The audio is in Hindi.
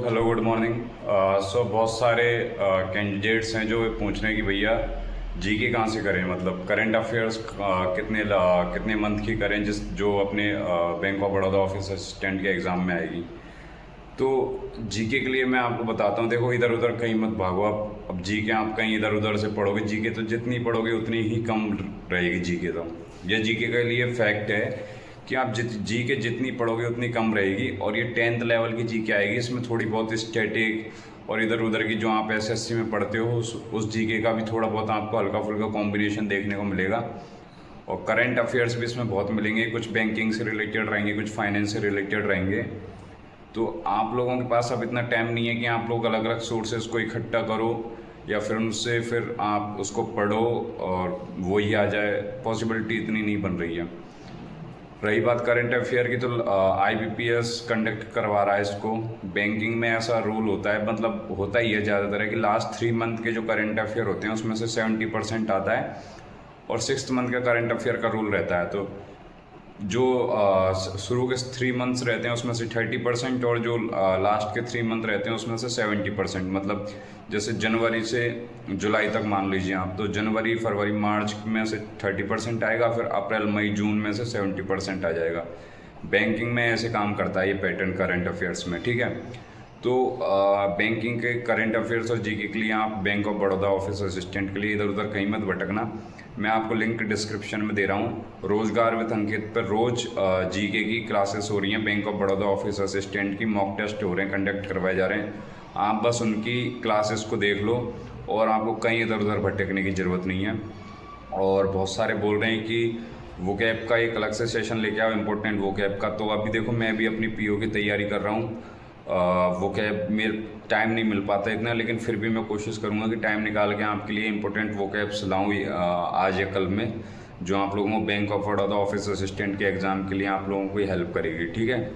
Hello good morning. सो बहुत सारे कैंडिडेट्स हैं जो पूछ रहे हैं कि भैया जीके कहाँ से करें, मतलब करंट अफेयर्स कितने मंथ की करें जिस जो अपने bank of Baroda office assistant के एग्ज़ाम में आएगी। तो जीके के लिए मैं आपको बताता हूँ, देखो इधर उधर कहीं मत भागो आप। अब जीके आप कहीं इधर उधर से पढ़ोगे, जीके तो जितनी पढ़ोगे उतनी ही कम रहेगी जीके। तो ये जीके के लिए फैक्ट है कि आप जीके जितनी पढ़ोगे उतनी कम रहेगी। और ये 10th लेवल की जीके आएगी, इसमें थोड़ी बहुत स्टैटिक और इधर उधर की जो आप एसएससी में पढ़ते हो उस जीके का भी थोड़ा बहुत आपको हल्का फुल्का कॉम्बिनेशन देखने को मिलेगा। और करंट अफेयर्स भी इसमें बहुत मिलेंगे, कुछ बैंकिंग से रिलेटेड रहेंगे, कुछ फाइनेंस से रिलेटेड रहेंगे। तो आप लोगों के पास अब इतना टाइम नहीं है कि आप लोग अलग अलग सोर्सेज को इकट्ठा करो या फिर उनसे फिर आप उसको पढ़ो और वही आ जाए, पॉसिबिलिटी इतनी नहीं बन रही है। रही बात करंट अफेयर की, तो आईबीपीएस कंडक्ट करवा रहा है इसको। बैंकिंग में ऐसा रूल होता है, मतलब होता ही है ज़्यादातर, है कि लास्ट 3 मंथ के जो करंट अफेयर होते हैं उसमें से 70% आता है और 6th मंथ का करंट अफेयर का रूल रहता है। तो जो शुरू के 3 मंथ्स रहते हैं उसमें से 30% और जो लास्ट के 3 मंथ रहते हैं उसमें से 70%। मतलब जैसे जनवरी से जुलाई तक मान लीजिए आप, तो जनवरी फरवरी मार्च में से 30% आएगा, फिर अप्रैल मई जून में से 70% आ जाएगा। बैंकिंग में ऐसे काम करता है ये पैटर्न करंट अफेयर्स में, ठीक है। तो बैंकिंग के करंट अफेयर्स और जीके के लिए आप bank of Baroda office assistant के लिए इधर उधर कहीं मत भटकना। मैं आपको लिंक डिस्क्रिप्शन में दे रहा हूँ। रोजगार विद अंकित पर रोज जीके की क्लासेस हो रही हैं, bank of Baroda office assistant की मॉक टेस्ट हो रहे हैं, कंडक्ट करवाए जा रहे हैं। आप बस उनकी क्लासेस को देख लो और आपको कहीं इधर उधर भटकने की ज़रूरत नहीं है। और बहुत सारे बोल रहे हैं कि वो कैब का एक अलग से सेशन लेके आओ, इम्पोर्टेंट वो कैब का। तो अभी देखो मैं भी अपनी पीओ की तैयारी कर रहा हूँ। वो कैब मेरे टाइम नहीं मिल पाता इतना, लेकिन फिर भी मैं कोशिश करूँगा कि टाइम निकाल के आपके लिए इंपॉर्टेंट वो कैब्स लाऊँ आज या कल में, जो आप लोगों को bank of Baroda office assistant के एग्ज़ाम के लिए आप लोगों को हेल्प करेगी, ठीक है।